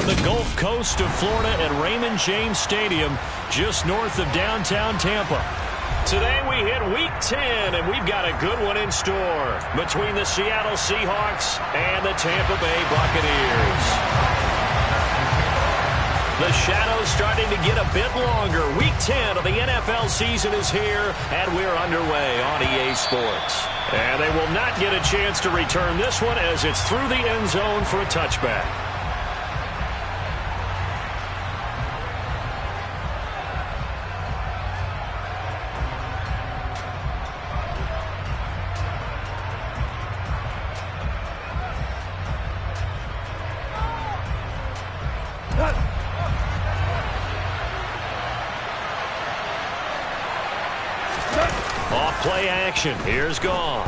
the Gulf Coast of Florida at Raymond James Stadium, just north of downtown Tampa. Today we hit Week 10, and we've got a good one in store between the Seattle Seahawks and the Tampa Bay Buccaneers. The shadow's starting to get a bit longer. Week 10 of the NFL season is here, and we're underway on EA Sports. And they will not get a chance to return this one as it's through the end zone for a touchback. Play action. Here's Goff.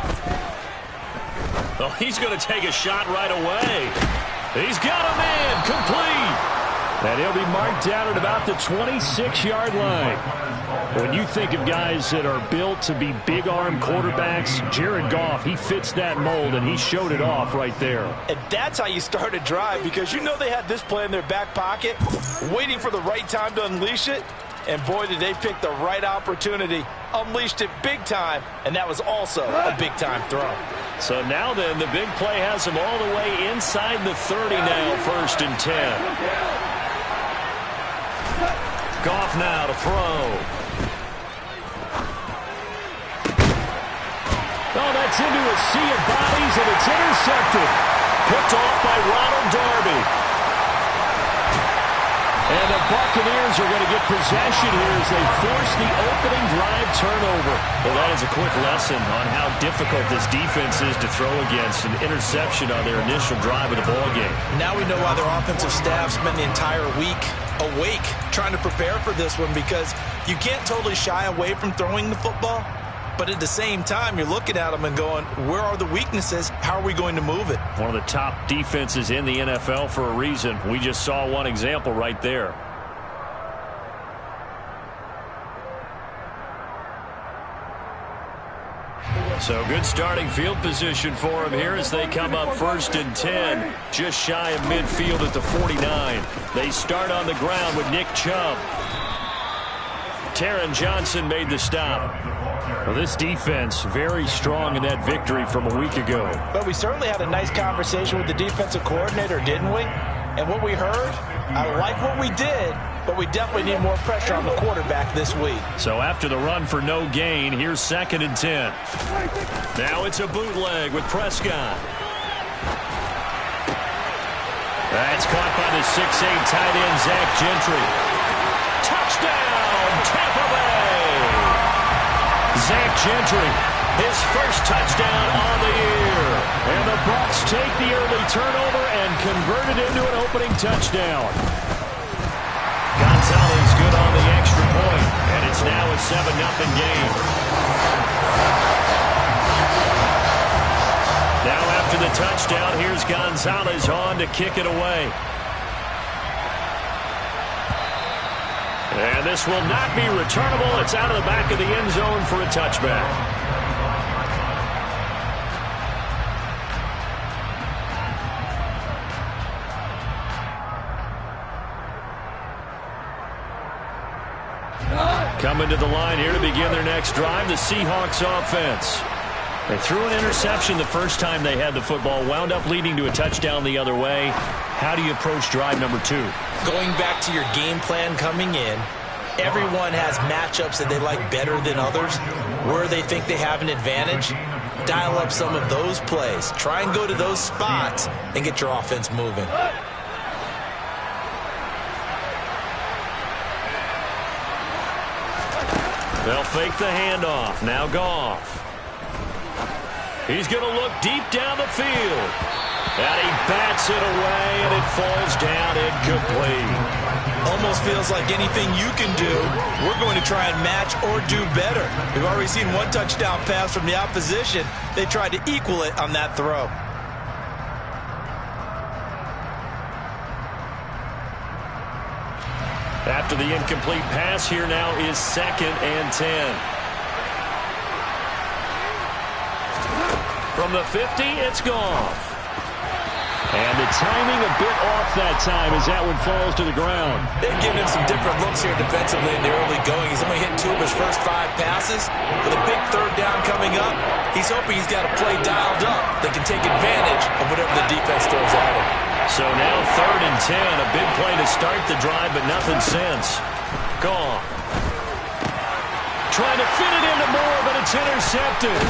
Oh, he's going to take a shot right away. He's got him in. Complete. And he'll be marked down at about the 26-yard line. When you think of guys that are built to be big-arm quarterbacks, Jared Goff, he fits that mold, and he showed it off right there. And that's how you start a drive, because you know they had this play in their back pocket, waiting for the right time to unleash it. And boy, did they pick the right opportunity. Unleashed it big time, and that was also a big-time throw. So now then, the big play has him all the way inside the 30 now, 1st and 10. Goff now to throw. Oh, that's into a sea of bodies, and it's intercepted. Picked off by Ronald Darby. And the Buccaneers are going to get possession here as they force the opening drive turnover. Well, that is a quick lesson on how difficult this defense is to throw against. An interception on their initial drive of the ballgame. Now we know why their offensive staff spent the entire week awake trying to prepare for this one, because you can't totally shy away from throwing the football. But at the same time, you're looking at them and going, where are the weaknesses? How are we going to move it? One of the top defenses in the NFL for a reason. We just saw one example right there. So good starting field position for him here as they come up 1st and 10, just shy of midfield at the 49. They start on the ground with Nick Chubb. Taron Johnson made the stop. Well, this defense very strong in that victory from a week ago. But we certainly had a nice conversation with the defensive coordinator, didn't we? And what we heard, I like what we did, but we definitely need more pressure on the quarterback this week. So after the run for no gain, here's 2nd and 10. Now it's a bootleg with Prescott. That's caught by the 6'8" tight end, Zach Gentry. Touchdown, Tampa Bay! Zach Gentry, his first touchdown on the year. And the Bucs take the early turnover and convert it into an opening touchdown. Gonzalez good on the extra point, and it's now a 7-0 game. Now after the touchdown, here's Gonzalez on to kick it away. And this will not be returnable. It's out of the back of the end zone for a touchback. Coming to the line here to begin their next drive, the Seahawks offense. They threw an interception the first time they had the football, wound up leading to a touchdown the other way. How do you approach drive number 2? Going back to your game plan coming in, everyone has matchups that they like better than others, where they think they have an advantage. Dial up some of those plays. Try and go to those spots and get your offense moving. They'll fake the handoff. Now Goff. He's going to look deep down the field. And he bats it away, and it falls down incomplete. Almost feels like anything you can do, we're going to try and match or do better. We've already seen one touchdown pass from the opposition. They tried to equal it on that throw. After the incomplete pass, here now is 2nd and 10. From the 50, it's Goff. And the timing a bit off that time as that one falls to the ground. They've given him some different looks here defensively in the early going. He's only hit 2 of his first 5 passes. With a big third down coming up, he's hoping he's got a play dialed up that can take advantage of whatever the defense throws at him. So now 3rd and 10, a big play to start the drive, but nothing since. Gone. Trying to fit it into Moore, but it's intercepted.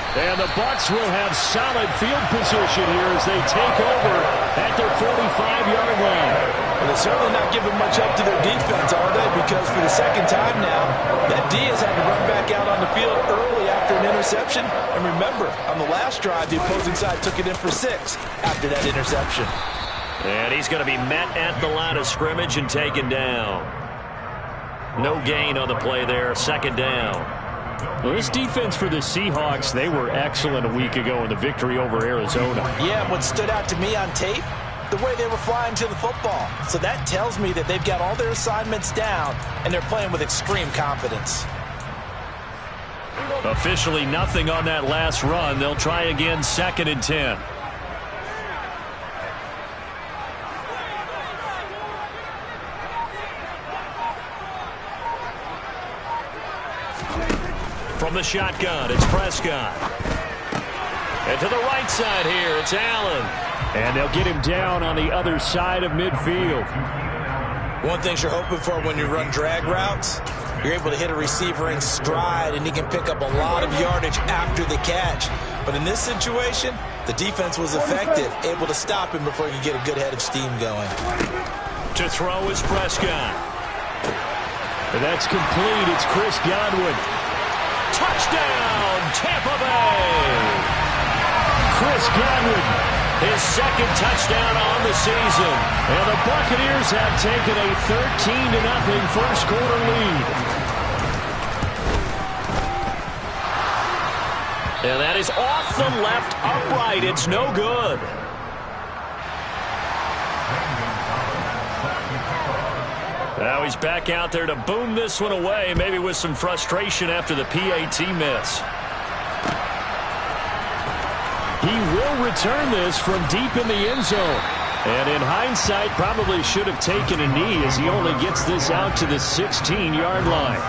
And the Bucs will have solid field position here as they take over at their 45-yard line. Well, they're certainly not giving much up to their defense, are they? Because for the second time now, that D has had to run back out on the field early after an interception. And remember, on the last drive, the opposing side took it in for 6 after that interception. And he's going to be met at the line of scrimmage and taken down. No gain on the play there, 2nd down. Well, this defense for the Seahawks, they were excellent a week ago in the victory over Arizona. Yeah, what stood out to me on tape, the way they were flying to the football. So that tells me that they've got all their assignments down, and they're playing with extreme confidence. Officially nothing on that last run. They'll try again, 2nd and 10. From the shotgun, it's Prescott. And to the right side here, it's Allen. And they'll get him down on the other side of midfield. One thing you're hoping for when you run drag routes, you're able to hit a receiver in stride, and he can pick up a lot of yardage after the catch. But in this situation, the defense was effective, able to stop him before he could get a good head of steam going. To throw is Prescott. And that's complete. It's Chris Godwin. Touchdown, Tampa Bay! Chris Godwin, his 2nd touchdown on the season. And the Buccaneers have taken a 13-0 first quarter lead. And that is off the left upright. It's no good. Now he's back out there to boom this one away, maybe with some frustration after the PAT miss. He will return this from deep in the end zone. And in hindsight, probably should have taken a knee as he only gets this out to the 16-yard line.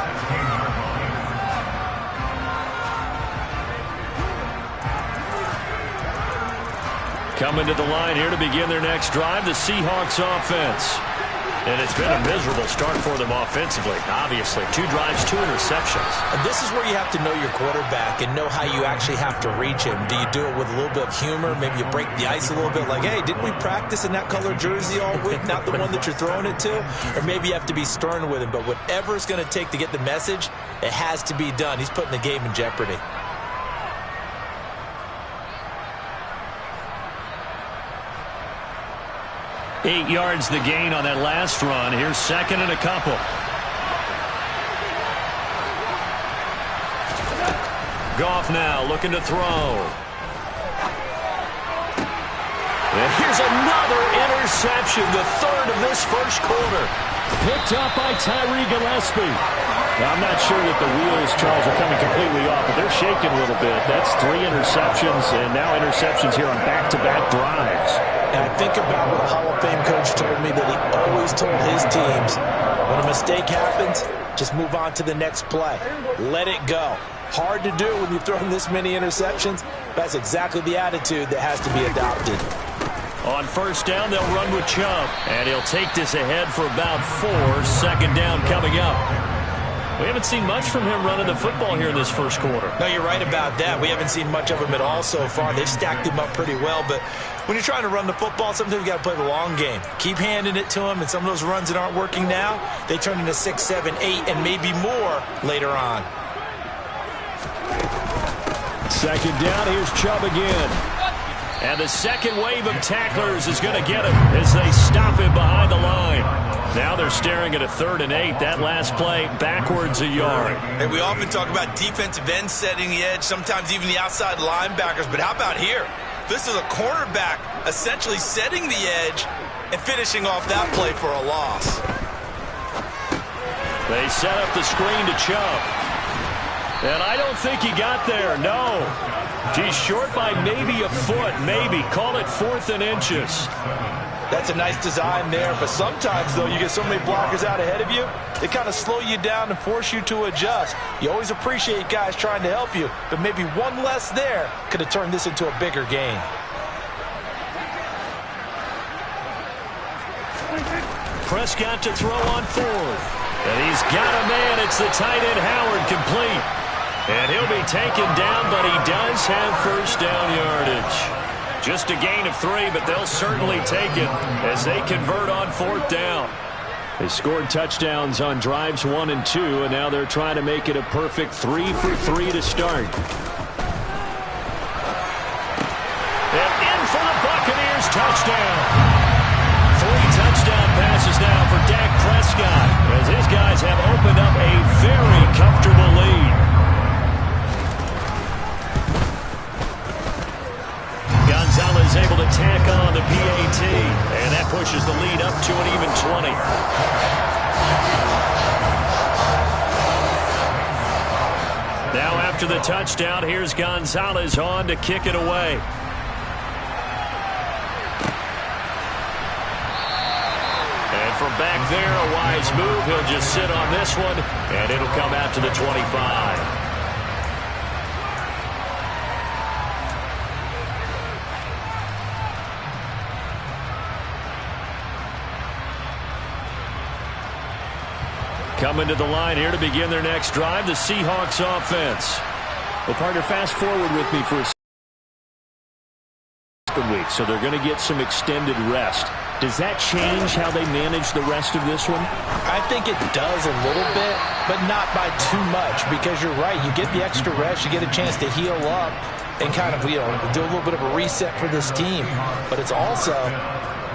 Coming to the line here to begin their next drive, the Seahawks offense. And it's been a miserable start for them offensively, obviously. 2 drives, 2 interceptions. And this is where you have to know your quarterback and know how you actually have to reach him. Do you do it with a little bit of humor? Maybe you break the ice a little bit like, hey, didn't we practice in that color jersey all week, not the one that you're throwing it to? Or maybe you have to be stern with him. But whatever it's going to take to get the message, it has to be done. He's putting the game in jeopardy. Eight yards the gain on that last run. Here's 2nd and a couple. Goff now looking to throw. And here's another interception, the 3rd of this first quarter. Picked up by Tyree Gillespie. Now, I'm not sure that the wheels, Charles, are coming completely off, but they're shaking a little bit. That's 3 interceptions, and now interceptions here on back-to-back drives. And I think about what a Hall of Fame coach told me, that he always told his teams, when a mistake happens, just move on to the next play. Let it go. Hard to do when you've thrown this many interceptions. That's exactly the attitude that has to be adopted. On 1st down, they'll run with Chubb. And he'll take this ahead for about 4. 2nd down coming up. We haven't seen much from him running the football here in this first quarter. No, you're right about that. We haven't seen much of him at all so far. They've stacked him up pretty well, but when you're trying to run the football, sometimes you got to play the long game. Keep handing it to him, and some of those runs that aren't working now, they turn into 6, 7, 8, and maybe more later on. 2nd down, here's Chubb again. And the second wave of tacklers is going to get him as they stop him behind the line. Now they're staring at a 3rd and 8. That last play backwards a yard. And we often talk about defensive ends setting the edge, sometimes even the outside linebackers. But how about here? This is a cornerback essentially setting the edge and finishing off that play for a loss. They set up the screen to Chubb. And I don't think he got there, no. He's short by maybe a foot, maybe. Call it 4th and inches. That's a nice design there, but sometimes, though, you get so many blockers out ahead of you, they kind of slow you down and force you to adjust. You always appreciate guys trying to help you, but maybe one less there could have turned this into a bigger game. Prescott to throw on 4th. And he's got a man. It's the tight end Howard, complete. And he'll be taken down, but he does have first down yardage. Just a gain of 3, but they'll certainly take it as they convert on 4th down. They scored touchdowns on drives 1 and 2, and now they're trying to make it a perfect 3 for 3 to start. And in for the Buccaneers, touchdown. 3 touchdown passes now for Dak Prescott as his guys have opened up a very comfortable lead. Gonzalez able to tack on the PAT, and that pushes the lead up to an even 20. Now after the touchdown, here's Gonzalez on to kick it away. And from back there, a wise move. He'll just sit on this one, and it'll come out to the 25. Coming to the line here to begin their next drive, the Seahawks offense. Well, partner, fast forward with me for a week, so they're going to get some extended rest. Does that change how they manage the rest of this one? I think it does a little bit, but not by too much, because you're right. You get the extra rest, you get a chance to heal up and kind of, do a little bit of a reset for this team. But it's also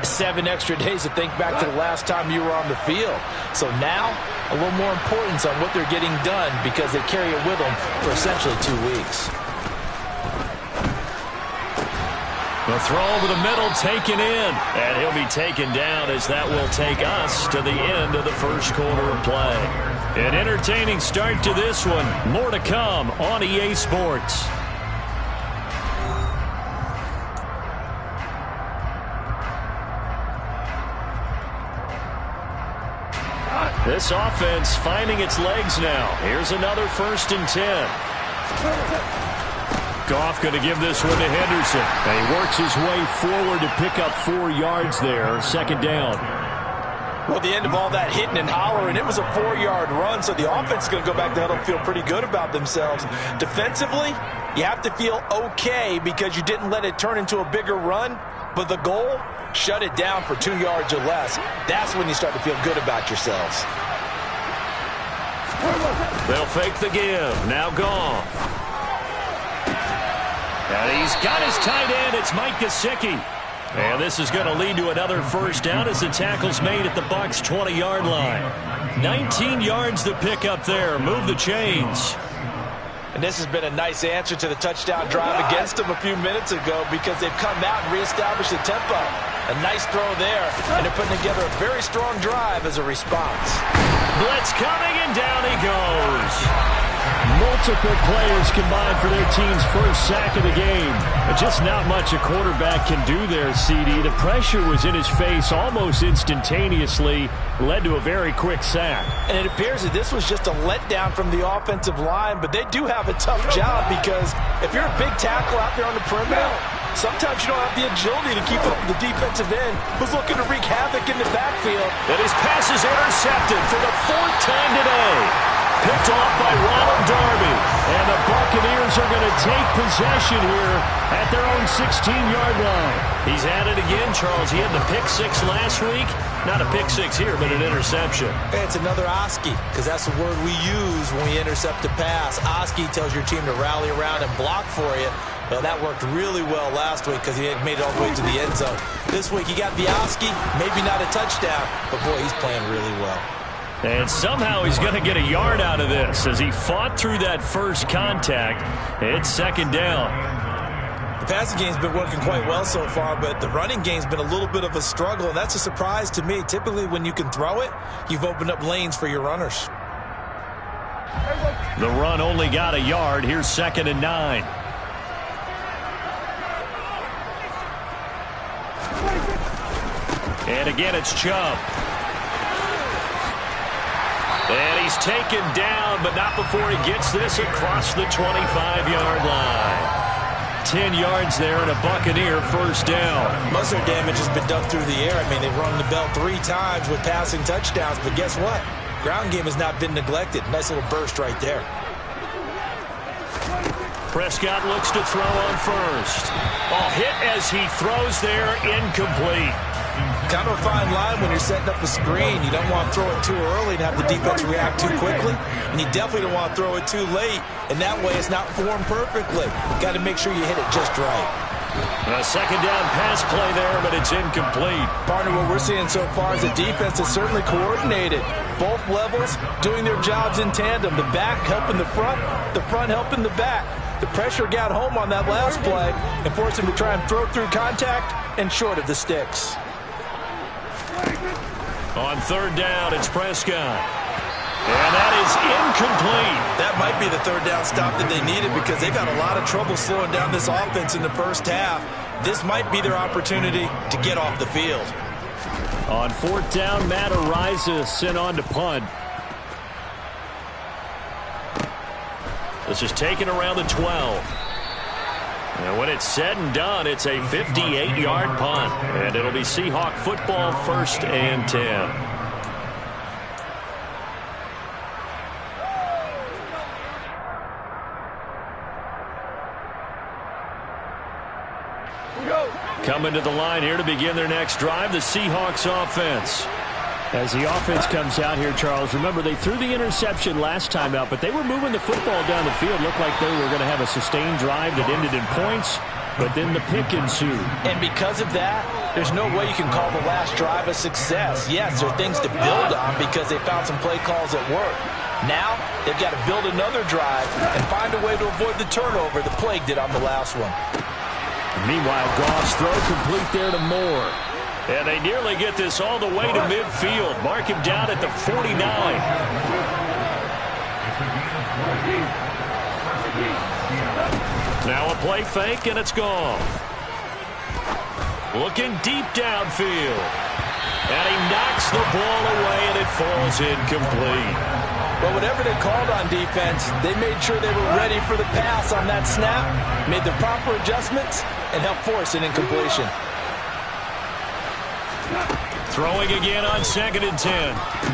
7 extra days to think back to the last time you were on the field. So now, a little more importance on what they're getting done because they carry it with them for essentially 2 weeks. The throw over the middle, taken in. And he'll be taken down as that will take us to the end of the first quarter of play. An entertaining start to this one. More to come on EA Sports. This offense finding its legs now. Here's another 1st and 10. Goff going to give this one to Henderson. And he works his way forward to pick up 4 yards there. 2nd down. Well, the end of all that hitting and hollering, it was a 4-yard run, so the offense is going to go back there and feel pretty good about themselves. Defensively, you have to feel okay because you didn't let it turn into a bigger run, but the goal, shut it down for 2 yards or less. That's when you start to feel good about yourselves. They'll fake the give. Now Goff. And he's got his tight end. It's Mike Gesicki. And this is going to lead to another 1st down as the tackle's made at the Bucs' 20-yard line. 19 yards to pick up there. Move the chains. And this has been a nice answer to the touchdown drive against them a few minutes ago because they've come out and reestablished the tempo. A nice throw there, and they're putting together a very strong drive as a response. Blitz coming, and down he goes. Multiple players combined for their team's first sack of the game. But just not much a quarterback can do there, CD. The pressure was in his face almost instantaneously, led to a very quick sack. And it appears that this was just a letdown from the offensive line, but they do have a tough job because if you're a big tackle out there on the perimeter, sometimes you don't have the agility to keep up with the defensive end who's looking to wreak havoc in the backfield. And his pass is intercepted for the 4th time today. Picked off by Ronald Darby. And the Buccaneers are going to take possession here at their own 16-yard line. He's at it again, Charles. He had the pick 6 last week. Not a pick 6 here, but an interception. It's another Oski, because that's the word we use when we intercept a pass. Oski tells your team to rally around and block for you. Well, that worked really well last week because he had made it all the way to the end zone. This week he got the Oski, maybe not a touchdown, but boy, he's playing really well. And somehow he's going to get a yard out of this as he fought through that first contact. It's 2nd down. The passing game's been working quite well so far, but the running game's been a little bit of a struggle, and that's a surprise to me. Typically, when you can throw it, you've opened up lanes for your runners. The run only got a yard. Here's 2nd and 9. And again, it's Chubb. And he's taken down, but not before he gets this across the 25-yard line. 10 yards there and a Buccaneer first down. Muzzle damage has been done through the air. I mean, they've rung the bell 3 times with passing touchdowns, but guess what? Ground game has not been neglected. Nice little burst right there. Prescott looks to throw on first. Hit as he throws there, incomplete. Kind of a fine line when you're setting up a screen. You don't want to throw it too early and have the defense react too quickly. And you definitely don't want to throw it too late. And that way it's not formed perfectly. Got to make sure you hit it just right. A 2nd down pass play there, but it's incomplete. Partner, what we're seeing so far is the defense is certainly coordinated. Both levels doing their jobs in tandem. The back helping the front helping the back. The pressure got home on that last play and forced him to try and throw through contact and short of the sticks. On 3rd down, it's Prescott. And that is incomplete. That might be the 3rd down stop that they needed because they've had a lot of trouble slowing down this offense in the first half. This might be their opportunity to get off the field. On 4th down, Matt Ariza sent on to punt. This is taken around the 12. And when it's said and done, it's a 58-yard punt. And it'll be Seahawk football, 1st and 10. Coming to the line here to begin their next drive, the Seahawks offense. As the offense comes out here, Charles, remember they threw the interception last time out, but they were moving the football down the field. Looked like they were going to have a sustained drive that ended in points, but then the pick ensued. And because of that, there's no way you can call the last drive a success. Yes, there are things to build on because they found some play calls that work. Now, they've got to build another drive and find a way to avoid the turnover that plagued it on the last one. Meanwhile, Goff's throw complete there to Moore. And they nearly get this all the way to midfield. Mark him down at the 49. Now a play fake, and it's Goff. Looking deep downfield. And he knocks the ball away, and it falls incomplete. But whatever they called on defense, they made sure they were ready for the pass on that snap, made the proper adjustments, and helped force an incompletion. Throwing again on 2nd and 10.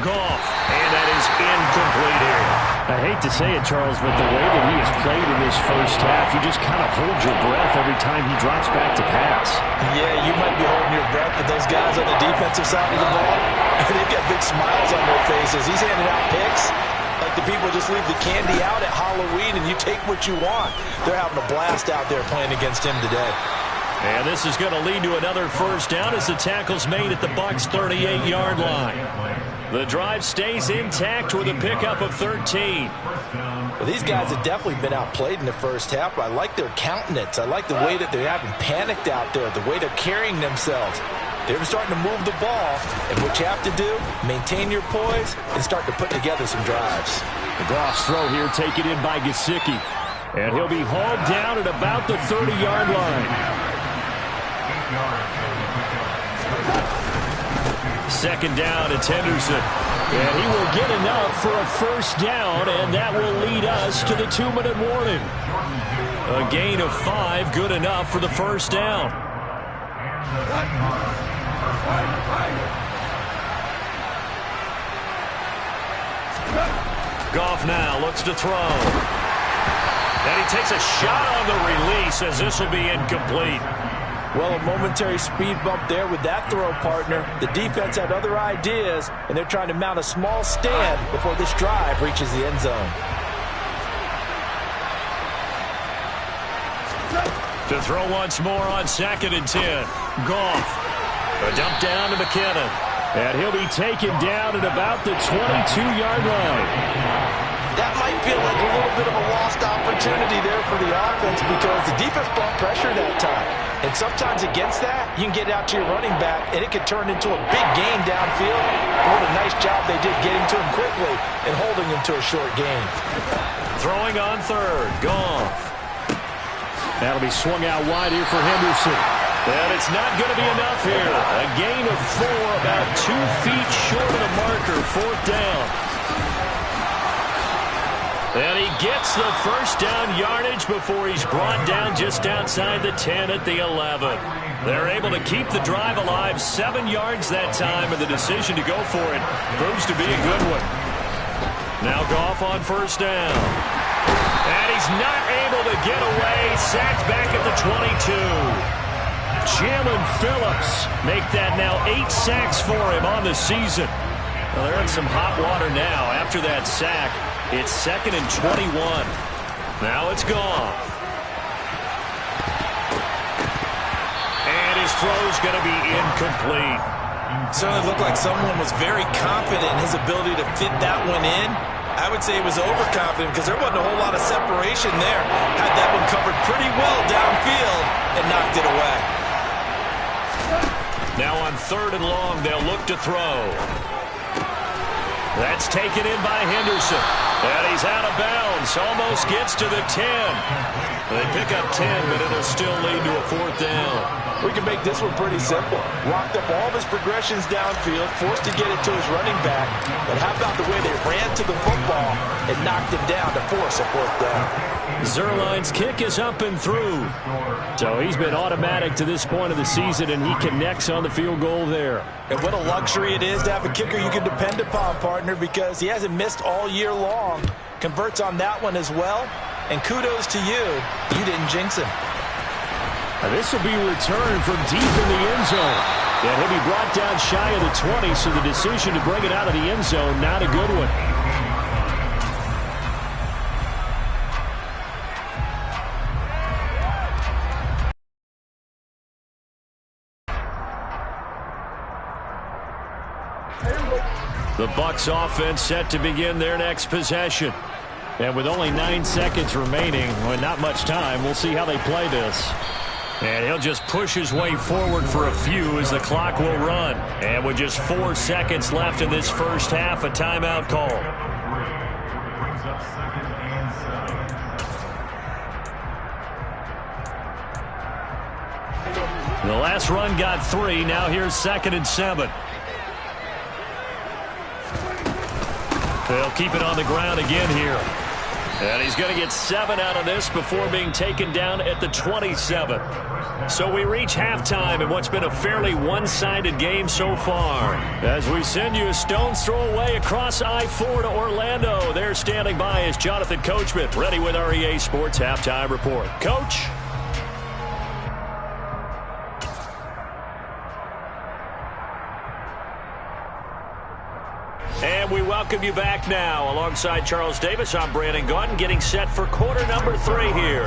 Goff. And that is incomplete here. I hate to say it, Charles, but the way that he has played in this first half, you just kind of hold your breath every time he drops back to pass. Yeah, you might be holding your breath, but those guys on the defensive side of the ball, they've got big smiles on their faces. He's handing out picks like the people just leave the candy out at Halloween and you take what you want. They're having a blast out there playing against him today. And this is going to lead to another first down as the tackle's made at the Bucs' 38-yard line. The drive stays intact with a pickup of 13. Well, these guys have definitely been outplayed in the first half, but I like their countenance. I like the way that they haven't panicked out there, the way they're carrying themselves. They're starting to move the ball, and what you have to do, maintain your poise and start to put together some drives. The Goff's throw here taken in by Gesicki. And he'll be hauled down at about the 30-yard line. 2nd down, it's Henderson. And he will get enough for a first down, and that will lead us to the 2-minute warning. A gain of 5, good enough for the first down. Goff now looks to throw. And he takes a shot on the release as this will be incomplete. Well, a momentary speed bump there with that throw, partner. The defense had other ideas, and they're trying to mount a small stand before this drive reaches the end zone. To throw once more on 2nd and 10. Goff. A dump down to McKinnon. And he'll be taken down at about the 22-yard line. That might feel like a little bit of a lost opportunity there for the offense because the defense brought pressure that time. And sometimes against that, you can get out to your running back, and it could turn into a big gain downfield. What a nice job they did getting to him quickly and holding him to a short gain. Throwing on third. Goff. That'll be swung out wide here for Henderson. And it's not going to be enough here. A gain of 4, about 2 feet short of the marker. 4th down. And he gets the first down yardage before he's brought down just outside the 10 at the 11. They're able to keep the drive alive. 7 yards that time, and the decision to go for it proves to be a good one. Now Goff on first down. And he's not able to get away. Sacked back at the 22. Jalen Phillips make that now 8 sacks for him on the season. Well, they're in some hot water now. After that sack, it's 2nd and 21. Now it's Goff. And his throw's going to be incomplete. Certainly looked like someone was very confident in his ability to fit that one in. I would say he was overconfident because there wasn't a whole lot of separation there. Had that one covered pretty well downfield and knocked it away. Now on 3rd and long, they'll look to throw. That's taken in by Henderson. And he's out of bounds. Almost gets to the 10. They pick up 10, but it'll still lead to a 4th down. We can make this one pretty simple. Walked up all of his progressions downfield, forced to get it to his running back. But how about the way they ran to the football and knocked him down to force a 4th down? Zuerlein's kick is up and through. So he's been automatic to this point of the season, and he connects on the field goal there. And what a luxury it is to have a kicker you can depend upon, partner, because he hasn't missed all year long. Converts on that one as well. And kudos to you. You didn't jinx him. Now this will be returned from deep in the end zone. And he'll be brought down shy of the 20, so the decision to bring it out of the end zone, not a good one. The Bucs offense set to begin their next possession. And with only 9 seconds remaining, well, not much time, we'll see how they play this. And he'll just push his way forward for a few as the clock will run. And with just 4 seconds left in this first half, a timeout call. The last run got 3. Now here's 2nd and 7. They'll keep it on the ground again here. And he's going to get 7 out of this before being taken down at the 27. So we reach halftime in what's been a fairly one-sided game so far. As we send you a stone's throw away across I-4 to Orlando. There standing by is Jonathan Coachman, ready with our EA Sports Halftime Report. Coach? And we welcome you back now. Alongside Charles Davis, I'm Brandon Gaudin, getting set for quarter number 3 here.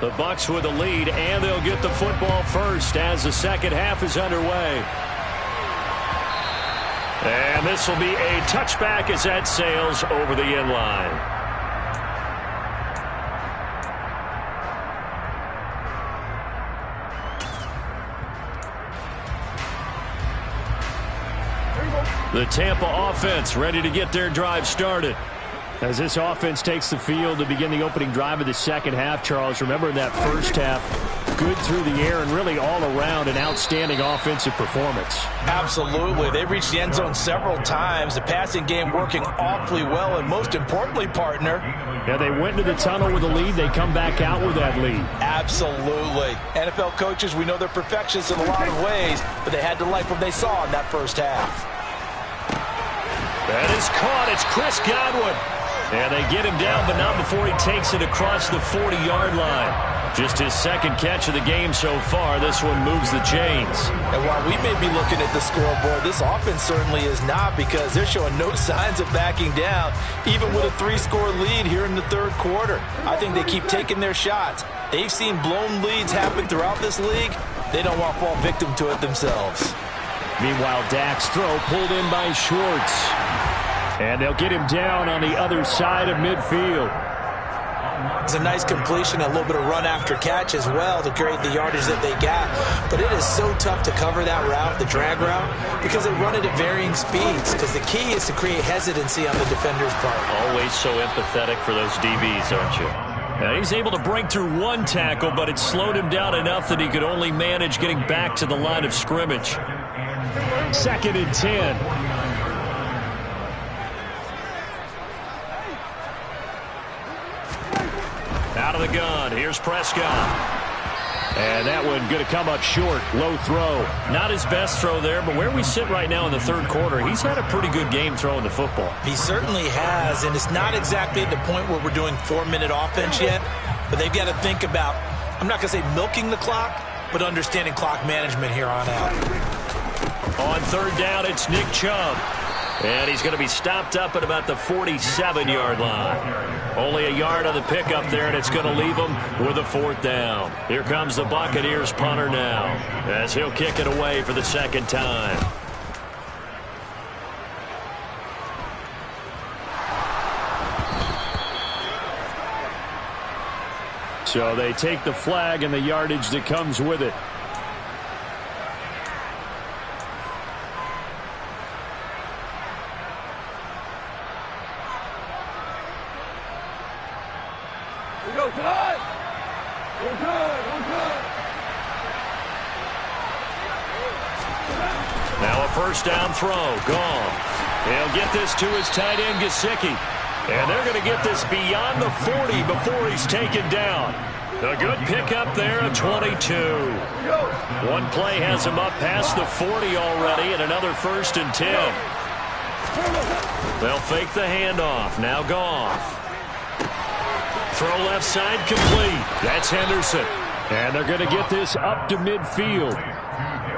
The Bucs with the lead, and they'll get the football first as the second half is underway. And this will be a touchback as that sails over the end line. The Tampa offense ready to get their drive started. As this offense takes the field to begin the opening drive of the second half, Charles, remember in that first half, good through the air and really all around an outstanding offensive performance. Absolutely. They reached the end zone several times. The passing game working awfully well, and most importantly, partner. Yeah, they went into the tunnel with a lead. They come back out with that lead. Absolutely. NFL coaches, we know they're perfectionists in a lot of ways, but they had to like what they saw in that first half. That is caught. It's Chris Godwin. And they get him down, but not before he takes it across the 40-yard line. Just his second catch of the game so far. This one moves the chains. And while we may be looking at the scoreboard, this offense certainly is not, because they're showing no signs of backing down, even with a 3-score lead here in the third quarter. I think they keep taking their shots. They've seen blown leads happen throughout this league. They don't want to fall victim to it themselves. Meanwhile, Dak's throw pulled in by Schwartz. And they'll get him down on the other side of midfield. It's a nice completion, a little bit of run after catch as well to create the yardage that they got. But it is so tough to cover that route, the drag route, because they run it at varying speeds. Because the key is to create hesitancy on the defender's part. Always so empathetic for those DBs, aren't you? Now he's able to break through one tackle, but it slowed him down enough that he could only manage getting back to the line of scrimmage. 2nd and 10. Out of the gun. Here's Prescott. And that one going to come up short. Low throw. Not his best throw there, but where we sit right now in the third quarter, he's had a pretty good game throwing the football. He certainly has, and it's not exactly at the point where we're doing 4-minute offense yet, but they've got to think about, I'm not going to say milking the clock, but understanding clock management here on out. On 3rd down, it's Nick Chubb. And he's going to be stopped up at about the 47-yard line. Only a yard on the pickup there, and it's going to leave him with a 4th down. Here comes the Buccaneers punter now, as he'll kick it away for the 2nd time. So they take the flag and the yardage that comes with it. Now a 1st down throw, gone. He'll get this to his tight end, Gesicki. And they're going to get this beyond the 40 before he's taken down. A good pickup there at 22. One play has him up past the 40 already, and another 1st and 10. They'll fake the handoff. Now Goff. Throw left side complete. That's Henderson. And they're going to get this up to midfield.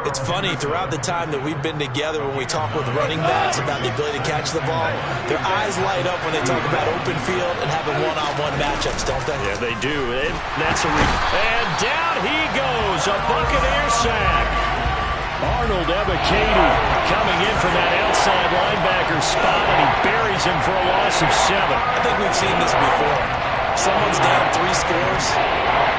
It's funny, throughout the time that we've been together when we talk with running backs about the ability to catch the ball, their eyes light up when they talk about open field and having one-on-one matchups, don't they? Yeah, they do. And down he goes, a Buccaneer sack. Arnold Ebiketie coming in from that outside linebacker spot, and he buries him for a loss of 7. I think we've seen this before. Someone's down 3 scores.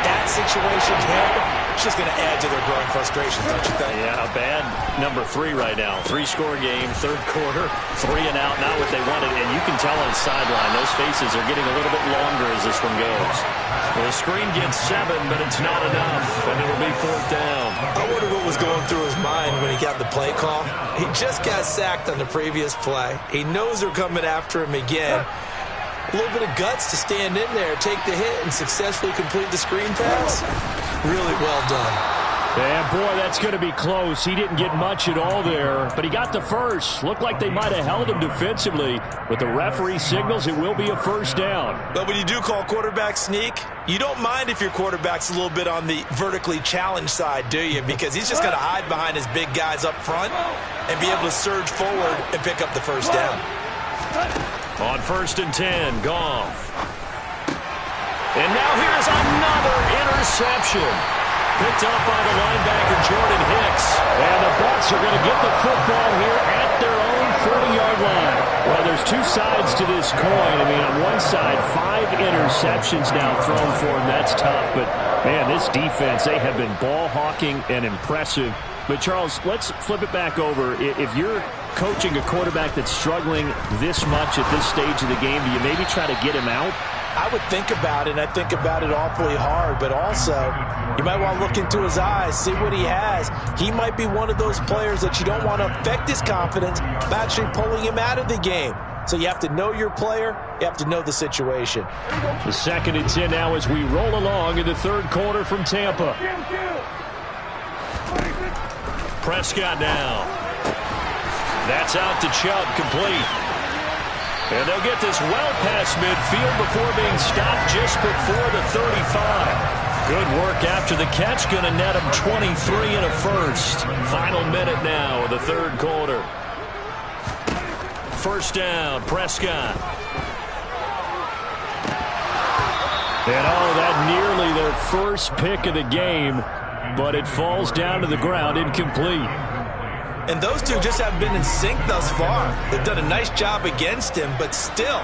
That situation here, it's just going to add to their growing frustration, don't you think? Yeah, a bad number 3 right now. 3-score game, 3rd quarter, 3 and out, not what they wanted. And you can tell on the sideline, those faces are getting a little bit longer as this one goes. Well, the screen gets 7, but it's not enough, and it'll be 4th down. I wonder what was going through his mind when he got the play call. He just got sacked on the previous play. He knows they're coming after him again. A little bit of guts to stand in there, take the hit, and successfully complete the screen pass. Really well done. And, boy, that's going to be close. He didn't get much at all there, but he got the first. Looked like they might have held him defensively, but the referee signals it will be a 1st down. But when you do call quarterback sneak, you don't mind if your quarterback's a little bit on the vertically challenged side, do you? Because he's just going to hide behind his big guys up front and be able to surge forward and pick up the 1st down. On 1st and 10, Goff. And now here's another interception. Picked up by the linebacker, Jordan Hicks. And the Bucs are going to get the football here at their own 40-yard line. Well, there's 2 sides to this coin. I mean, on one side, 5 interceptions now thrown for him. That's tough. But, man, this defense, they have been ball hawking and impressive. But, Charles, let's flip it back over. If you're coaching a quarterback that's struggling this much at this stage of the game, do you maybe try to get him out? I would think about it, and I think about it awfully hard, but also you might want to look into his eyes, see what he has. He might be one of those players that you don't want to affect his confidence by actually pulling him out of the game. So you have to know your player. You have to know the situation. The 2nd and 10 now as we roll along in the 3rd quarter from Tampa. Prescott now. That's out to Chubb, complete. And they'll get this well past midfield before being stopped just before the 35. Good work after the catch. Going to net him 23 and a 1st. Final minute now of the 3rd quarter. 1st down, Prescott. And that nearly their 1st pick of the game, but it falls down to the ground, incomplete. And those two just haven't been in sync thus far. They've done a nice job against him, but still,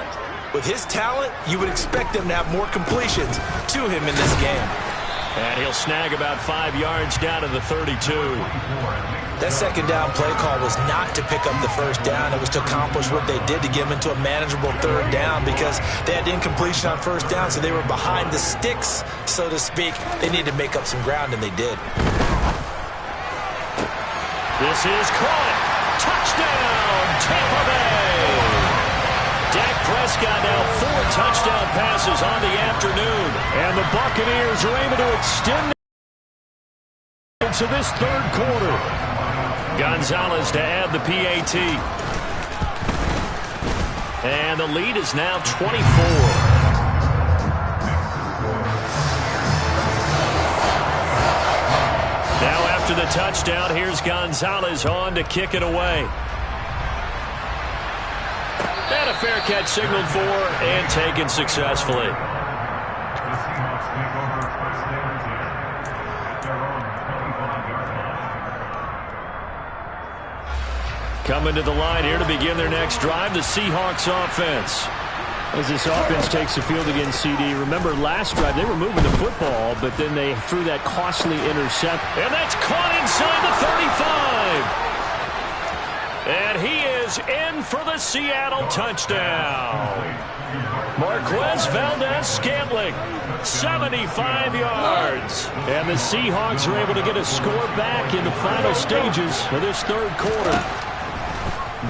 With his talent, you would expect them to have more completions to him in this game. And he'll snag about 5 yards down to the 32. That second down play call was not to pick up the first down. It was to accomplish what they did to get them into a manageable third down because they had incompletion on first down, so they were behind the sticks, so to speak. They needed to make up some ground, and they did. This is caught. Touchdown, Tampa Bay. Dak Prescott now 4 touchdown passes on the afternoon. And the Buccaneers are able to extend into this third quarter. Gonzalez to add the PAT. And the lead is now 24. Now after the touchdown, here's Gonzalez on to kick it away. And a fair catch signaled for and taken successfully. Coming to the line here to begin their next drive, the Seahawks offense. As this offense takes the field against CD, remember last drive they were moving the football, but then they threw that costly intercept. And that's caught inside the 35. And he is in for the Seattle touchdown. Marquez Valdez-Scantling, 75 yards. And the Seahawks are able to get a score back in the final stages of this third quarter.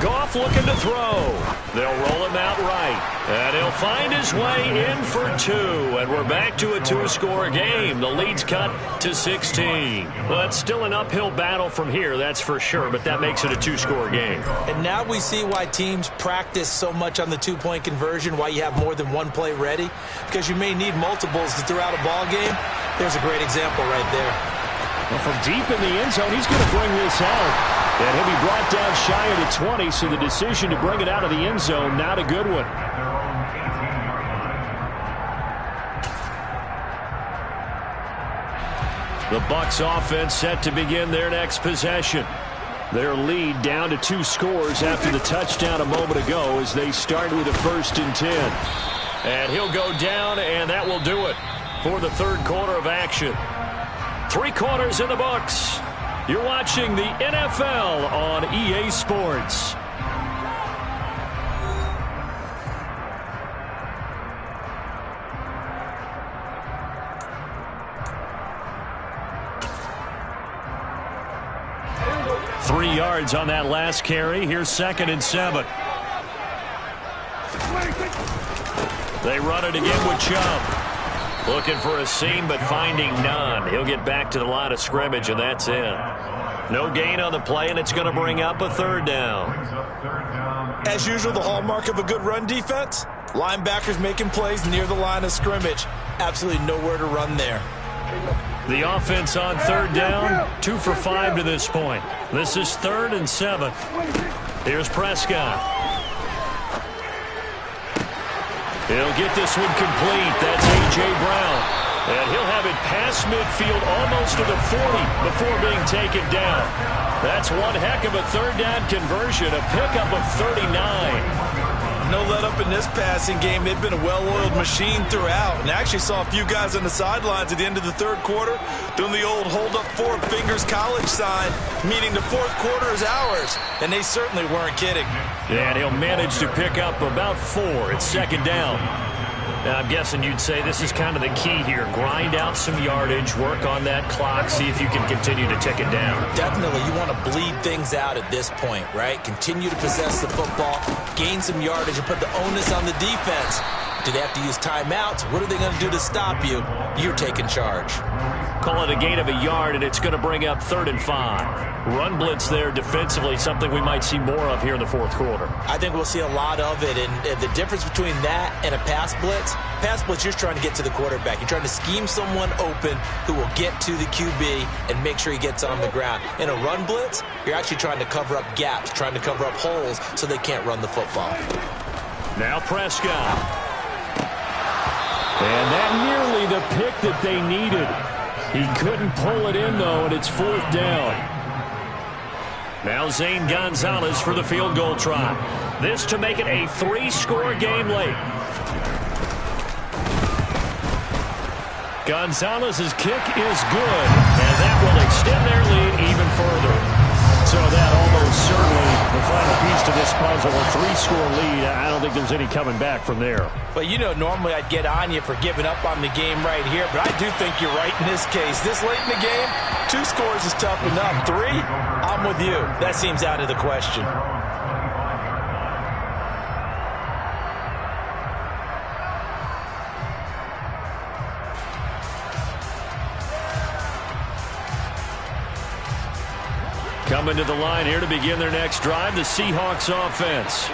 Goff looking to throw. They'll roll him out right. And he'll find his way in for 2. And we're back to a 2-score game. The lead's cut to 16. Well, it's still an uphill battle from here, that's for sure. But that makes it a 2-score game. And now we see why teams practice so much on the 2-point conversion, why you have more than one play ready. Because you may need multiples to throw out a ball game. There's a great example right there. Well, from deep in the end zone, he's going to bring this out. And he'll be brought down shy of the 20, so the decision to bring it out of the end zone, not a good one. The Bucs offense set to begin their next possession. Their lead down to 2 scores after the touchdown a moment ago as they start with a 1st and 10. And he'll go down, and that will do it for the third quarter of action. 3 quarters in the books. You're watching the NFL on EA Sports. Three yards on that last carry. Here's 2nd and 7. They run it again with Chubb. Looking for a seam, but finding none. He'll get back to the line of scrimmage, and that's it. No gain on the play, and it's going to bring up a 3rd down. As usual, the hallmark of a good run defense, linebackers making plays near the line of scrimmage. Absolutely nowhere to run there. The offense on 3rd down, 2 for 5 to this point. This is 3rd and 7. Here's Prescott. He'll get this one complete. That's A.J. Brown. And he'll have it past midfield almost to the 40 before being taken down. That's one heck of a 3rd down conversion, a pickup of 39. No let up in this passing game. They've been a well-oiled machine throughout. And I actually saw a few guys on the sidelines at the end of the 3rd quarter doing the old hold up 4 fingers college sign, meaning the 4th quarter is ours. And they certainly weren't kidding. Yeah, and he'll manage to pick up about 4. It's 2nd down. Now, I'm guessing you'd say this is kind of the key here. Grind out some yardage, work on that clock, see if you can continue to tick it down. Definitely. You want to bleed things out at this point, right? Continue to possess the football, gain some yardage, and put the onus on the defense. Do they have to use timeouts? What are they going to do to stop you? You're taking charge. Call it a gain of a yard, and it's going to bring up 3rd and 5. Run blitz there defensively, something we might see more of here in the 4th quarter. I think we'll see a lot of it, and the difference between that and a pass blitz, you're just trying to get to the quarterback. You're trying to scheme someone open who will get to the QB and make sure he gets on the ground. In a run blitz, you're actually trying to cover up gaps, trying to cover up holes so they can't run the football. Now Prescott. And that nearly the pick that they needed. He couldn't pull it in, though, and it's 4th down. Now Zane Gonzalez for the field goal try. This to make it a 3-score game late. Gonzalez's kick is good, and that will extend their lead even further. So that almost certainly the final piece to this puzzle, a 3-score lead. I don't think there's any coming back from there. Well, you know, normally I'd get on you for giving up on the game right here, but I do think you're right in this case. This late in the game, 2 scores is tough enough. 3, I'm with you. That seems out of the question. Coming to the line here to begin their next drive, the Seahawks offense.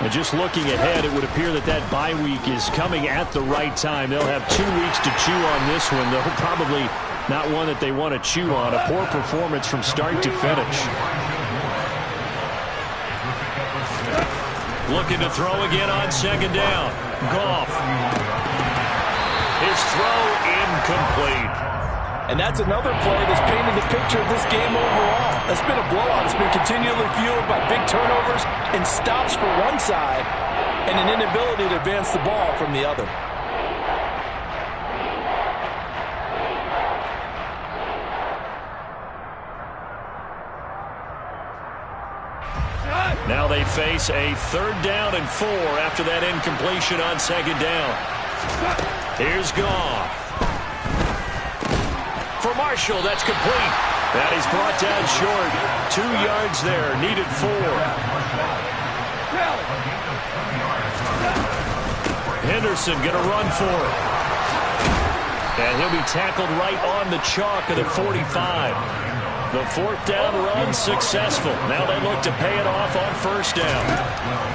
And just looking ahead, it would appear that that bye week is coming at the right time. They'll have 2 weeks to chew on this one, though probably not one that they want to chew on. A poor performance from start to finish. Looking to throw again on second down. Goff. His throw incomplete. And that's another play that's painted the picture of this game overall. It's been a blowout. It's been continually fueled by big turnovers and stops for one side and an inability to advance the ball from the other. Now they face a 3rd down and 4 after that incompletion on second down. Here's Goff. For Marshall, that's complete. That is brought down short. 2 yards there, needed 4. Henderson going to run for it. And he'll be tackled right on the chalk of the 45. The 4th down run successful. Now they look to pay it off on 1st down.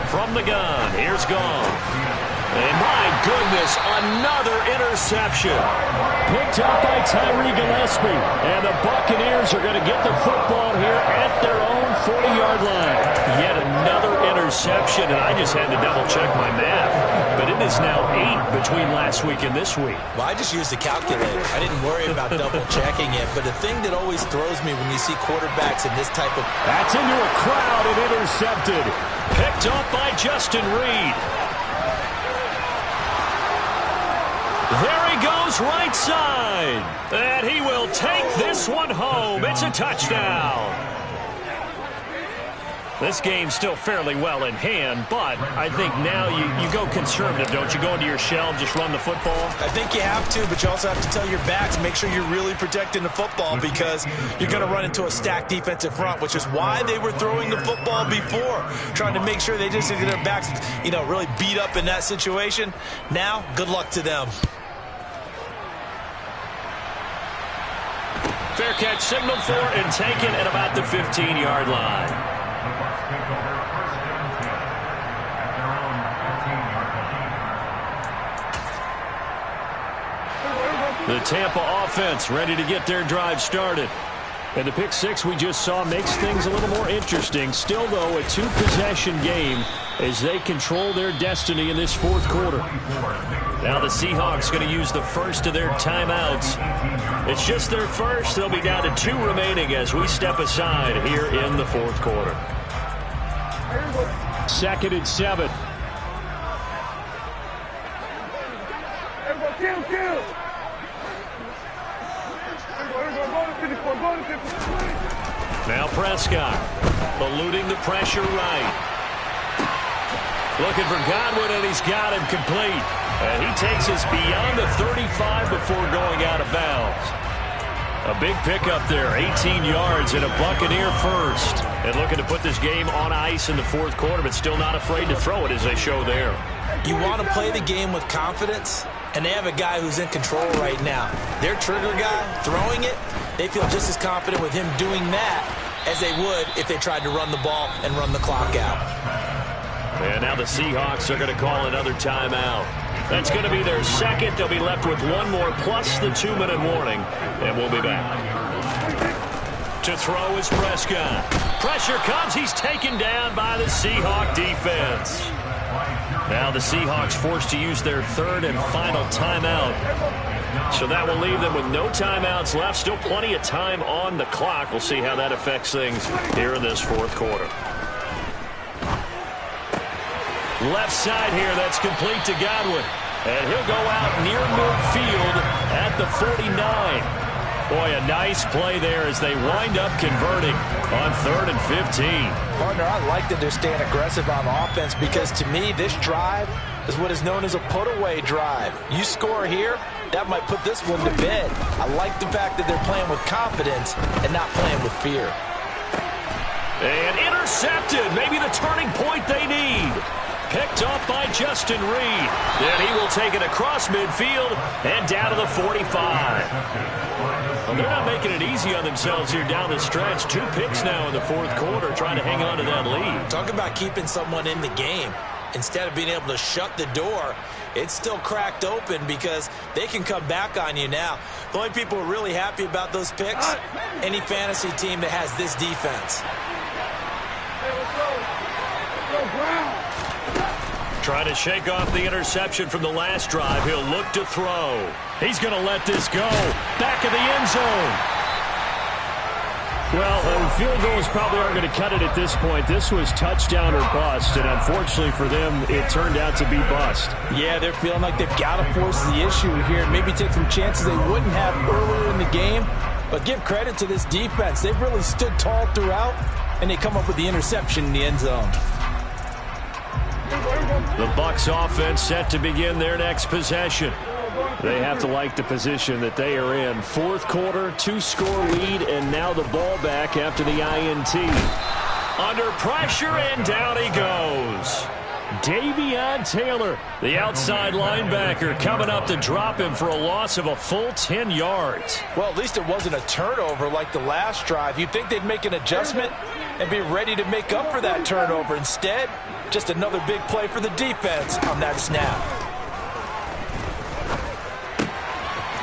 From the gun, here's Goff. And my goodness, another interception. Picked up by Tyree Gillespie. And the Buccaneers are going to get the football here at their own 40-yard line. Yet another interception, and I just had to double-check my math. But it is now 8 between last week and this week. Well, I just used a calculator. I didn't worry about double-checking it. But the thing that always throws me when you see quarterbacks in this type of... That's into a crowd and intercepted. Picked off by Justin Reed. There he goes right side. And he will take this one home. It's a touchdown. This game's still fairly well in hand, but I think now you go conservative, don't you? Go into your shell and just run the football? I think you have to, but you also have to tell your backs, make sure you're really protecting the football because you're going to run into a stacked defensive front, which is why they were throwing the football before, trying to make sure they just get their backs, really beat up in that situation. Now, good luck to them. Fair catch signaled for and taken at about the 15-yard line. The Tampa offense ready to get their drive started. And the pick six we just saw makes things a little more interesting. Still, though, a 2-possession game as they control their destiny in this 4th quarter. Now the Seahawks going to use the first of their timeouts. It's just their first. They'll be down to 2 remaining as we step aside here in the 4th quarter. 2nd and 7. Now Prescott eluding the pressure right. Looking for Godwin, and he's got him complete. And he takes us beyond the 35 before going out of bounds. A big pickup there, 18 yards and a Buccaneer first. And looking to put this game on ice in the 4th quarter, but still not afraid to throw it as they show there. You want to play the game with confidence, and they have a guy who's in control right now. Their trigger guy, throwing it, they feel just as confident with him doing that as they would if they tried to run the ball and run the clock out. And now the Seahawks are going to call another timeout. That's going to be their second. They'll be left with one more plus the 2-minute warning, and we'll be back. To throw is Prescott. Pressure comes. He's taken down by the Seahawk defense. Now the Seahawks forced to use their 3rd and final timeout. So that will leave them with no timeouts left. Still plenty of time on the clock. We'll see how that affects things here in this 4th quarter. Left side here, that's complete to Godwin. And he'll go out near midfield at the 49. Boy, a nice play there as they wind up converting on 3rd and 15. Partner, I like that they're staying aggressive on offense because to me, this drive is what is known as a put-away drive. You score here, that might put this one to bed. I like the fact that they're playing with confidence and not playing with fear. And intercepted, maybe the turning point they need. Picked off by Justin Reed. And he will take it across midfield and down to the 45. Well, they're not making it easy on themselves here down the stretch. 2 picks now in the 4th quarter trying to hang on to that lead. Talk about keeping someone in the game. Instead of being able to shut the door, it's still cracked open because they can come back on you now. The only people who are really happy about those picks, any fantasy team that has this defense. Trying to shake off the interception from the last drive. He'll look to throw. He's going to let this go. Back of the end zone. Well, field goals probably aren't going to cut it at this point. This was touchdown or bust, and unfortunately for them, it turned out to be bust. Yeah, they're feeling like they've got to force the issue here. Maybe take some chances they wouldn't have earlier in the game. But give credit to this defense. They've really stood tall throughout, and they come up with the interception in the end zone. The Bucs offense set to begin their next possession. They have to like the position that they are in. 4th quarter, 2-score lead, and now the ball back after the INT. Under pressure, and down he goes. Davion Taylor, the outside linebacker, coming up to drop him for a loss of a full 10 yards. Well, at least it wasn't a turnover like the last drive. You'd think they'd make an adjustment and be ready to make up for that turnover. Instead, just another big play for the defense on that snap.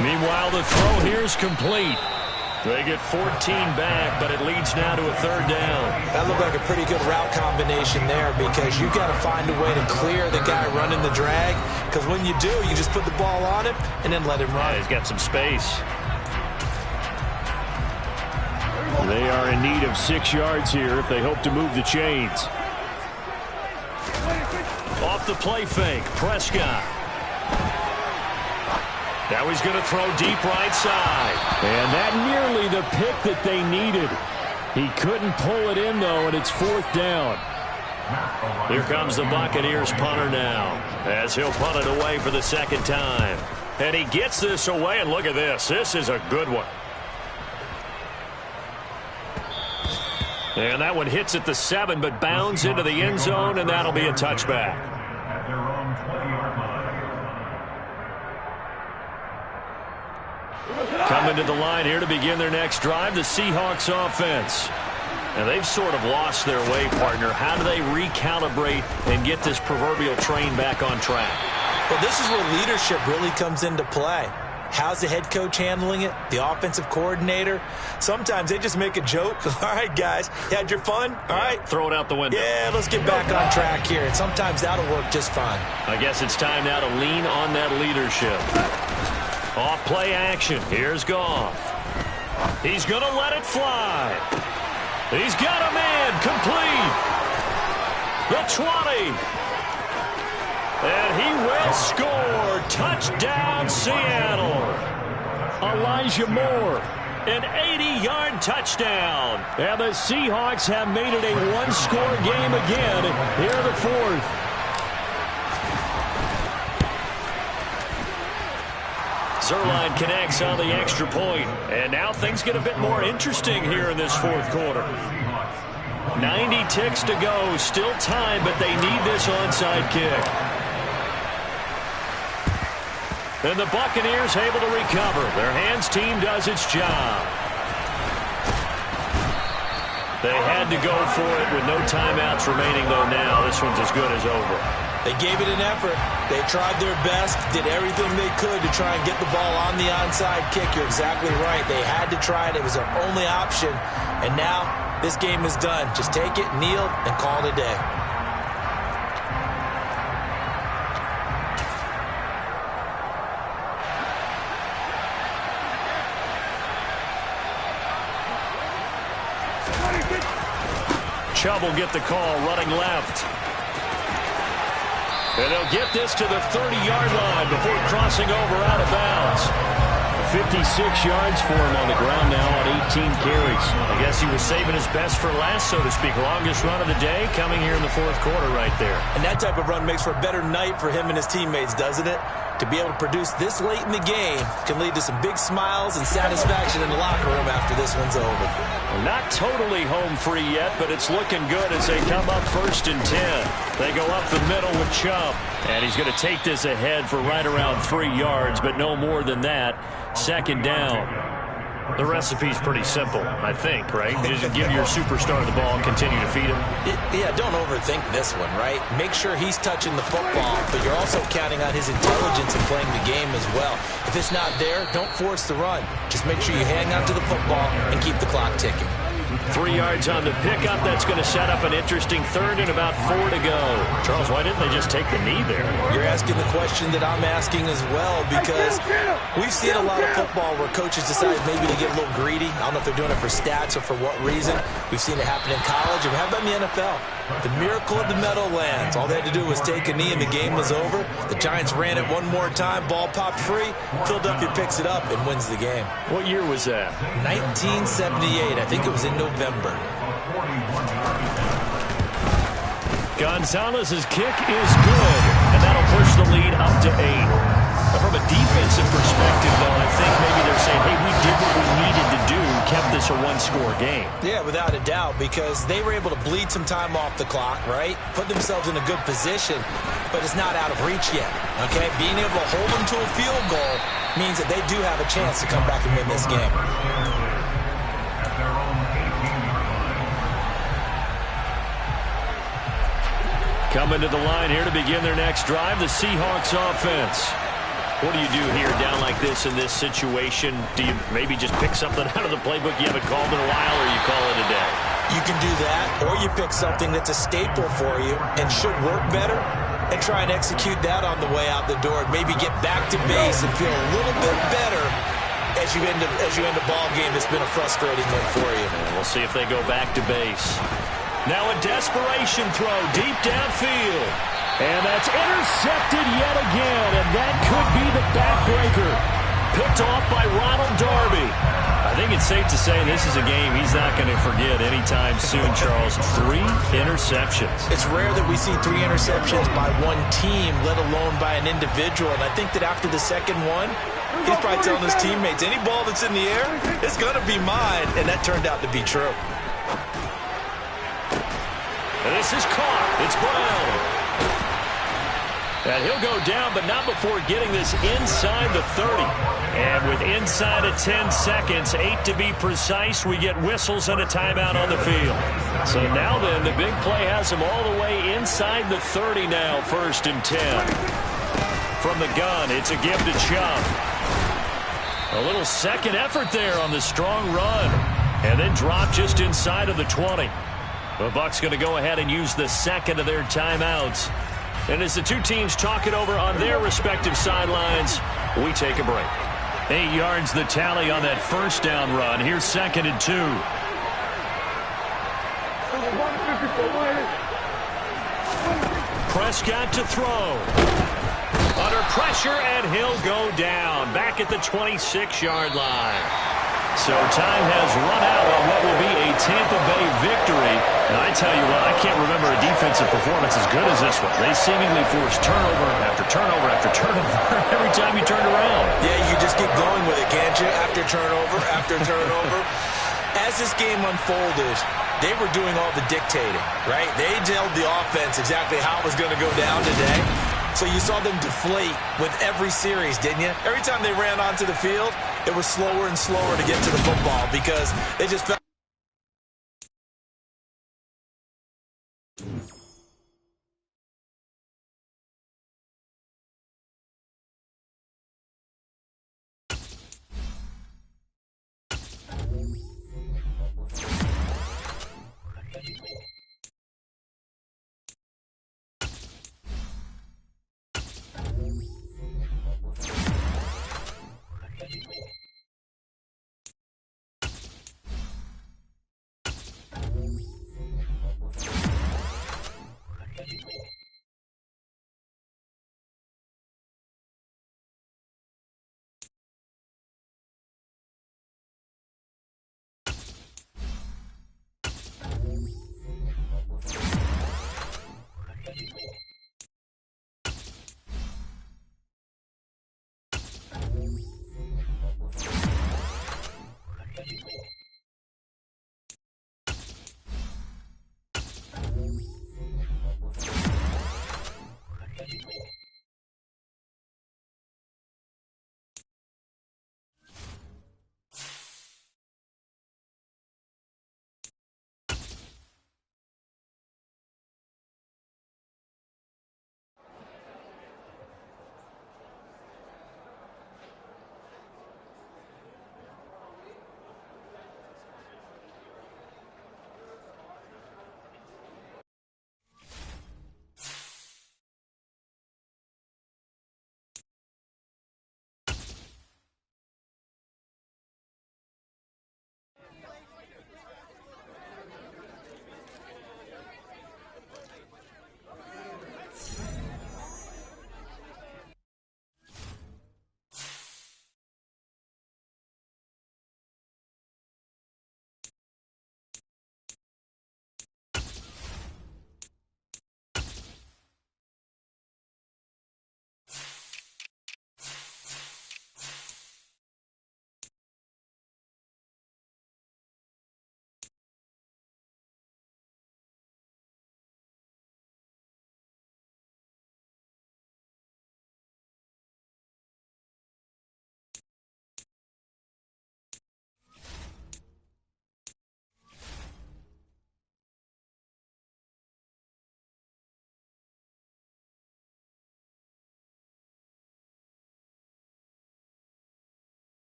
Meanwhile, the throw here is complete. They get 14 back, but it leads now to a 3rd down. That looked like a pretty good route combination there because you've got to find a way to clear the guy running the drag, because when you do, you just put the ball on him and then let him run. Yeah, he's got some space. They are in need of 6 yards here if they hope to move the chains. Off the play fake, Prescott. Now he's going to throw deep right side. And that nearly the pick that they needed. He couldn't pull it in, though, and it's 4th down. Here comes the Buccaneers punter now, as he'll punt it away for the 2nd time. And he gets this away, and look at this. This is a good one. And that one hits at the 7, but bounds into the end zone, and that'll be a touchback. Coming to the line here to begin their next drive, the Seahawks offense. And they've sort of lost their way, partner. How do they recalibrate and get this proverbial train back on track? Well, this is where leadership really comes into play. How's the head coach handling it? The offensive coordinator? Sometimes they just make a joke. All right, guys, you had your fun? All right. Throw it out the window. Yeah, let's get back on track here. And sometimes that'll work just fine. I guess it's time now to lean on that leadership. Off play action. Here's Goff. He's going to let it fly. He's got a man complete. The 20. And he will score. Touchdown, Seattle. Elijah Moore, an 80-yard touchdown. And the Seahawks have made it a 1-score game again here in the 4th. Zerline connects on the extra point. And now things get a bit more interesting here in this 4th quarter. 90 ticks to go. Still time, but they need this onside kick. And the Buccaneers able to recover. Their hands team does its job. They had to go for it with no timeouts remaining, though, now. This one's as good as over. They gave it an effort. They tried their best, did everything they could to try and get the ball on the onside kick. You're exactly right. They had to try it. It was their only option. And now this game is done. Just take it, kneel, and call it a day. Chubb will get the call running left. And they'll get this to the 30-yard line before crossing over out of bounds. 56 yards for him on the ground now on 18 carries. I guess he was saving his best for last, so to speak. Longest run of the day coming here in the fourth quarter right there. And that type of run makes for a better night for him and his teammates, doesn't it? To be able to produce this late in the game can lead to some big smiles and satisfaction in the locker room after this one's over. Not totally home free yet, but it's looking good as they come up 1st and 10. They go up the middle with Chubb. And he's going to take this ahead for right around 3 yards, but no more than that. 2nd down. The recipe's pretty simple, I think, right? Just give your superstar the ball and continue to feed him. Yeah, don't overthink this one, right? Make sure he's touching the football, but you're also counting on his intelligence in playing the game as well. If it's not there, don't force the run. Just make sure you hang on to the football and keep the clock ticking. 3 yards on the pickup. That's going to set up an interesting 3rd and about 4 to go. Charles, why didn't they just take the knee there? You're asking the question that I'm asking as well, because we've seen a lot of football where coaches decide maybe to get a little greedy. I don't know if they're doing it for stats or for what reason. We've seen it happen in college, and how about in the NFL? The miracle of the Meadowlands. All they had to do was take a knee and the game was over. The Giants ran it one more time. Ball popped free. Philadelphia picks it up and wins the game. What year was that? 1978. I think it was in November. Gonzalez's kick is good, and that'll push the lead up to 8. From a defensive perspective, though, I think maybe they're saying, hey, we did what we needed to do, kept this a one-score game. Yeah, without a doubt, because they were able to bleed some time off the clock, right? Put themselves in a good position, but it's not out of reach yet, okay? Being able to hold them to a field goal means that they do have a chance to come back and win this game. Coming to the line here to begin their next drive, the Seahawks offense. What do you do here down like this in this situation? Do you maybe just pick something out of the playbook you haven't called in a while, or you call it a day? You can do that, or you pick something that's a staple for you and should work better and try and execute that on the way out the door and maybe get back to base and feel a little bit better as you end a ball game that's been a frustrating one for you. And we'll see if they go back to base. Now a desperation throw deep downfield. And that's intercepted yet again, and that could be the backbreaker. Picked off by Ronald Darby. I think it's safe to say this is a game he's not going to forget anytime soon, Charles. 3 interceptions. It's rare that we see 3 interceptions by one team, let alone by an individual. And I think that after the second one, he's probably telling his teammates, any ball that's in the air, it's going to be mine. And that turned out to be true. And this is caught. It's Brown. And he'll go down, but not before getting this inside the 30. And with inside of 10 seconds, 8 to be precise, we get whistles and a timeout on the field. So now then, the big play has him all the way inside the 30 now, 1st and 10. From the gun, it's a give to Chubb. A little second effort there on the strong run. And then drop just inside of the 20. The Bucs going to go ahead and use the second of their timeouts. And as the two teams talk it over on their respective sidelines, we take a break. 8 yards the tally on that 1st down run. Here's 2nd and 2. Prescott to throw. Under pressure, and he'll go down. Back at the 26-yard line. So time has run out on what will be a Tampa Bay victory. And I tell you what, I can't remember a defensive performance as good as this one. They seemingly forced turnover after turnover after turnover every time you turned around. Yeah, you just keep going with it, can't you? After turnover, after turnover. As this game unfolded, they were doing all the dictating, right? They told the offense exactly how it was going to go down today. So you saw them deflate with every series, didn't you? Every time they ran onto the field, it was slower and slower to get to the football because they just felt